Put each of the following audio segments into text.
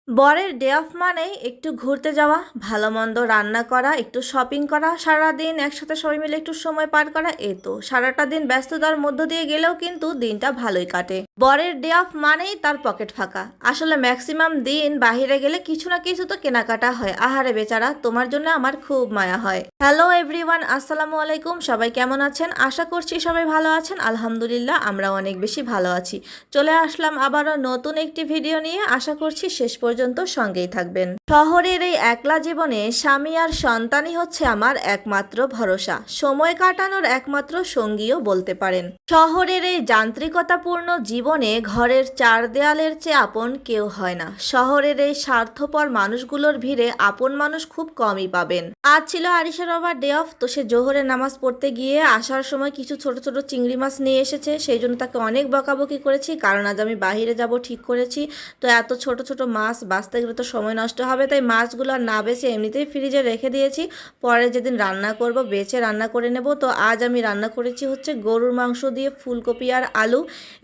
বরের day of মানেই একটু ঘুরতে যাওয়া, ভালো মন্দ রান্না করা, একটু শপিং করা, সারাদিন একসাথে সবাই মিলে একটু সময় পার করা। এই তো সারাটা দিন ব্যস্ততার মধ্য দিয়ে গেলেও কিন্তু দিনটা ভালোই কাটে। বরের ডে অফ মানেই তার পকেট ফাঁকা। আসলে ম্যাক্সিমাম দিন বাহিরে গেলে কিছু না কিছু তো কেনাকাটা হয়। আহারে বেচারা, তোমার জন্য আমার খুব মায়া হয়। হ্যালো এভরিওয়ান, আসসালামু আলাইকুম। সবাই কেমন আছেন? আশা করছি সবাই ভালো আছেন। আলহামদুলিল্লাহ, আমরা অনেক বেশি ভালো আছি। চলে আসলাম আবারও নতুন একটি ভিডিও নিয়ে। আশা করছি শেষ পর্যন্ত সঙ্গেই থাকবেন। শহরের এই একলা জীবনে স্বামী আর সন্তানই হচ্ছে আমার একমাত্র ভরসা, সময় কাটানোর একমাত্র সঙ্গীও বলতে পারেন। শহরের এই যান্ত্রিকতাপূর্ণ জীবনে ঘরের চার দেয়ালের চেয়ে আপন কেউ হয় না। শহরের এই স্বার্থপর মানুষগুলোর ভিড়ে আপন মানুষ খুব কমই পাবেন। আজ ছিল আরিশার বাবার ডে অফ, তো সে জোহরের নামাজ পড়তে গিয়ে আসার সময় কিছু ছোট ছোট চিংড়ি মাছ নিয়ে এসেছে। সেই জন্য তাকে অনেক বকাবকি করেছি, কারণ আজ আমি বাহিরে যাব ঠিক করেছি। তো এত ছোট ছোট মাছ বাঁচতে গেলে তো সময় নষ্ট হবে, তাই মাছগুলো আর না বেছে এমনিতেই ফ্রিজে রেখে দিয়েছি। পরে যেদিন রান্না করব বেছে রান্না করে নেব। তো আজ আমি রান্না করেছি হচ্ছে গরুর মাংস দিয়ে ফুলকপি আর আলু।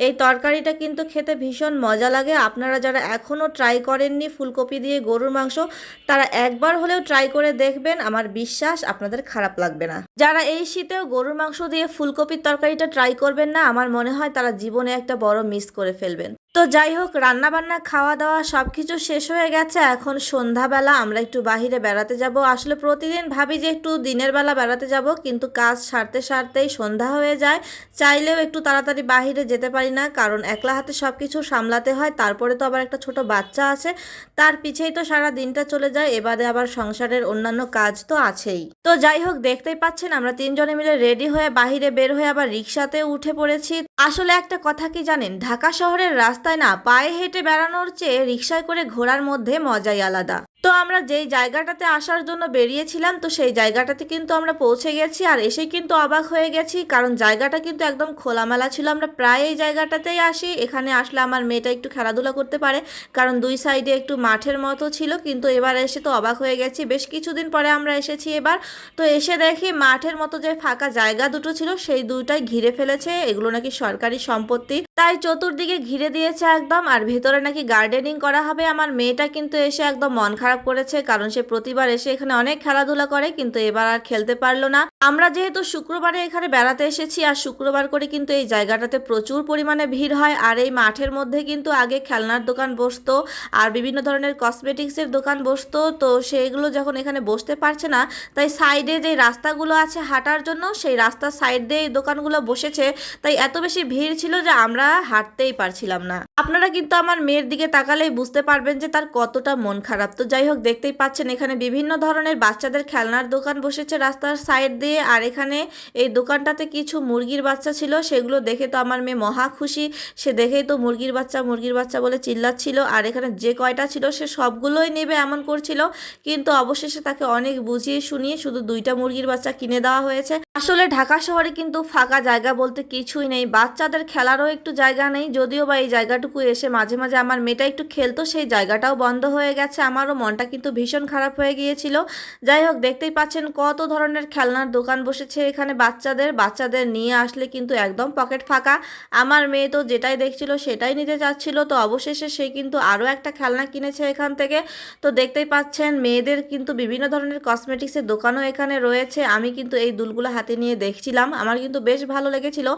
এই তরকারিটা কিন্তু খেতে ভীষণ মজা লাগে। আপনারা যারা এখনও ট্রাই করেননি ফুলকপি দিয়ে গরুর মাংস, তারা একবার হলেও ট্রাই করে দেখবেন। আমার বিশ্বাস আপনাদের খারাপ লাগবে না। যারা এই শীতেও গরুর মাংস দিয়ে ফুলকপির তরকারিটা ট্রাই করবেন না, আমার মনে হয় তারা জীবনে একটা বড় মিস করে ফেলবেন। তো যাই হোক, রান্নাবান্না খাওয়া দাওয়া সব কিছু শেষ হয়ে গেছে। এখন সন্ধ্যাবেলা আমরা একটু বাহিরে বেড়াতে যাব। আসলে প্রতিদিন ভাবি যে একটু দিনের বেলা বেড়াতে যাব, কিন্তু কাজ সারতে সারতেই সন্ধ্যা হয়ে যায়। চাইলেও একটু তাড়াতাড়ি বাহিরে যেতে পারি না, কারণ একলা হাতে সব কিছু সামলাতে হয়। তারপরে তো আবার একটা ছোট বাচ্চা আছে, তার পিছেই তো সারা দিনটা চলে যায়। এবারে আবার সংসারের অন্যান্য কাজ তো আছেই। তো যাই হোক, দেখতেই পাচ্ছেন আমরা তিনজনে মিলে রেডি হয়ে বাহিরে বের হয়ে আবার রিক্সাতে উঠে পড়েছি। আসলে একটা কথা কি জানেন, ঢাকা শহরের রাস্তায় না পায়ে হেঁটে বেড়ানোর চেয়ে রিক্সায় করে ঘোরার মধ্যে মজাই আলাদা। তো আমরা যেই জায়গাটাতে আসার জন্য বেরিয়েছিলাম, তো সেই জায়গাটাতে কিন্তু আমরা পৌঁছে গেছি। আর এসে কিন্তু অবাক হয়ে গেছি, কারণ জায়গাটা কিন্তু একদম খোলামেলা ছিল। আমরা প্রায় এই জায়গাটাতেই আসি। এখানে আসলে আমার মেয়েটা একটু খেলাধুলা করতে পারে, কারণ দুই সাইডে একটু মাঠের মতো ছিল। কিন্তু এবার এসে তো অবাক হয়ে গেছি, বেশ কিছুদিন পরে আমরা এসেছি এবার। তো এসে দেখি মাঠের মতো যে ফাঁকা জায়গা দুটো ছিল, সেই দুইটাই ঘিরে ফেলেছে। এগুলো নাকি সরকারি সম্পত্তি, তাই চতুর্দিকে ঘিরে দিয়েছে একদম। আর ভেতরে নাকি গার্ডেনিং করা হবে। আমার মেয়েটা কিন্তু এসে একদম মন খারাপ করেছে, কারণ সে প্রতিবার এসে এখানে অনেক খেলাধুলা করে, কিন্তু এবার আর খেলতে পারলো না। আমরা যেহেতু শুক্রবারে এখানে বেড়াতে এসেছি, আর শুক্রবার করে কিন্তু এই জায়গাটাতে প্রচুর পরিমাণে ভিড় হয়। আর এই মাঠের মধ্যে কিন্তু আগে খেলনার দোকান বসতো আর বিভিন্ন ধরনের কসমেটিক্সের দোকান বসতো। তো সেইগুলো যখন এখানে বসতে পারছে না, তাই সাইডে যে রাস্তাগুলো আছে হাঁটার জন্য, সেই রাস্তার সাইড দিয়ে এই দোকানগুলো বসেছে। তাই এত বেশি ভিড় ছিল যে আমরা হাঁটতেই পারছিলাম না। আপনারা কিন্তু আমার মেয়ের দিকে তাকালেই বুঝতে পারবেন যে তার কতটা মন খারাপ। তো যাই হোক, দেখতেই পাচ্ছেন এখানে বিভিন্ন ধরনের বাচ্চাদের খেলনার দোকান বসেছে রাস্তার সাইড দিয়ে। আর এখানে এই দোকানটাতে কিছু মুরগির বাচ্চা ছিল, সেগুলো দেখে তো আমার মেয়ে মহা খুশি। সে দেখেই তো মুরগির বাচ্চা বলে চিল্লাচ্ছিল। আর এখানে যে কয়টা ছিল সে সবগুলোই নেবে এমন করছিল, কিন্তু অবশেষে তাকে অনেক বুঝিয়ে শুনিয়ে শুধু দুইটা মুরগির বাচ্চা কিনে দেওয়া হয়েছে। আসলে ঢাকা শহরে কিন্তু ফাঁকা জায়গা বলতে কিছুই নেই, বাচ্চাদের খেলারও একটু জায়গা নেই। যদিও বা এই জায়গাটুকু এসে মাঝে মাঝে আমার মেয়েটা একটু খেলতো, সেই জায়গাটাও বন্ধ হয়ে গেছে। আমারও মনটা কিন্তু ভীষণ খারাপ হয়ে গিয়েছিল। যাই হোক, দেখতেই পাচ্ছেন কত ধরনের খেলনার দোকান বসেছে এখানে বাচ্চাদের নিয়ে আসলে কিন্তু একদম পকেট ফাঁকা। আমার মেয়ে তো যেটাই দেখছিল সেটাই নিতে চাচ্ছিল। তো অবশেষে সে কিন্তু আরও একটা খেলনা কিনেছে এখান থেকে। তো দেখতেই পাচ্ছেন মেয়েদের কিন্তু বিভিন্ন ধরনের কসমেটিক্সের দোকানও এখানে রয়েছে। আমি কিন্তু এই দুলগুলো হাতে নিয়ে দেখছিলাম, আমার কিন্তু বেশ ভালো লেগেছিল,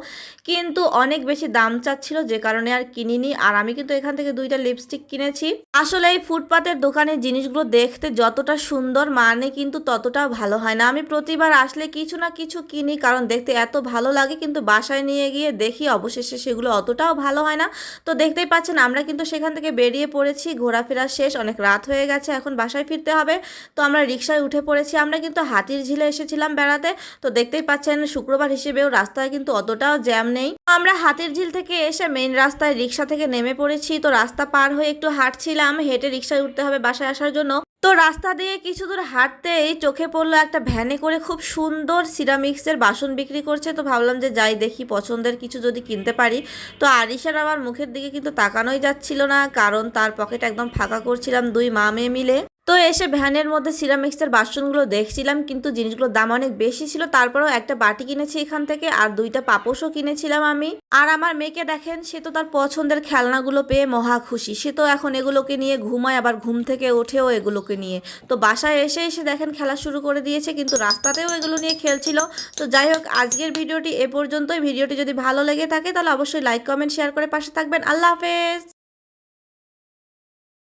কিন্তু অনেক বেশি দাম চাচ্ছিল, যে কারণে আর কিনিনি। আর আমি কিন্তু এখান থেকে দুইটা লিপস্টিক কিনেছি। আসলে এই ফুটপাতের দোকানের জিনিসগুলো দেখতে যতটা সুন্দর, মানে কিন্তু ততটাও ভালো হয় না। আমি প্রতিবার আসলে কিছু না কিছু কিনি, কারণ দেখতে এত ভালো লাগে, কিন্তু বাসায় নিয়ে গিয়ে দেখি অবশেষে সেগুলো অতটাও ভালো হয় না। তো দেখতেই পাচ্ছেন আমরা কিন্তু সেখান থেকে বেরিয়ে পড়েছি, ঘোরাফেরা শেষ, অনেক রাত হয়ে গেছে, এখন বাসায় ফিরতে হবে। তো আমরা রিক্সায় উঠে পড়েছি। আমরা কিন্তু হাতির ঝিলে এসেছিলাম বেড়াতে। তো দেখতেই পাচ্ছেন শুক্রবার হিসেবেও রাস্তায় কিন্তু অতটাও জ্যাম নেই। আমরা হাতির ঝিল থেকে এসে মেইন রাস্তায় রিক্সা থেকে নেমে পড়েছি। তো রাস্তা পার হয়ে একটু হাঁটছিলাম, হেঁটে রিক্সায় উঠতে হবে বাসায় আসার জন্য। তো রাস্তা দিয়ে কিছু দূর হাঁটতেই চোখে পড়লো একটা ভ্যানে করে খুব সুন্দর সিরামিক্সের বাসন বিক্রি করছে। তো ভাবলাম যে যাই দেখি, পছন্দের কিছু যদি কিনতে পারি। তো আরিশার আমার মুখের দিকে কিন্তু তাকানোই যাচ্ছিল না, কারণ তার পকেট একদম ফাঁকা করছিলাম দুই মা মেয়ে মিলে। তো এসে ভ্যানের মধ্যে সিরামিক্সের বাসনগুলো দেখছিলাম, কিন্তু জিনিসগুলোর দাম অনেক বেশি ছিল। তারপরেও একটা বাটি কিনেছি এখান থেকে, আর 2টা পাপোশও কিনেছিলাম আমি। আর আমার মেয়েকে দেখেন, সে তো তার পছন্দের খেলনাগুলো পেয়ে মহা খুশি। সে তো এখন এগুলোকে নিয়ে ঘুমায়, আবার ঘুম থেকে ওঠেও এগুলোকে নিয়ে। তো বাসায় এসে এসে দেখেন খেলা শুরু করে দিয়েছে, কিন্তু রাস্তাতেও এগুলো নিয়ে খেলছিল। তো যাই হোক, আজকের ভিডিওটি এ পর্যন্তই। ভিডিওটি যদি ভালো লেগে থাকে তাহলে অবশ্যই লাইক, কমেন্ট, শেয়ার করে পাশে থাকবেন। আল্লাহ হাফেজ।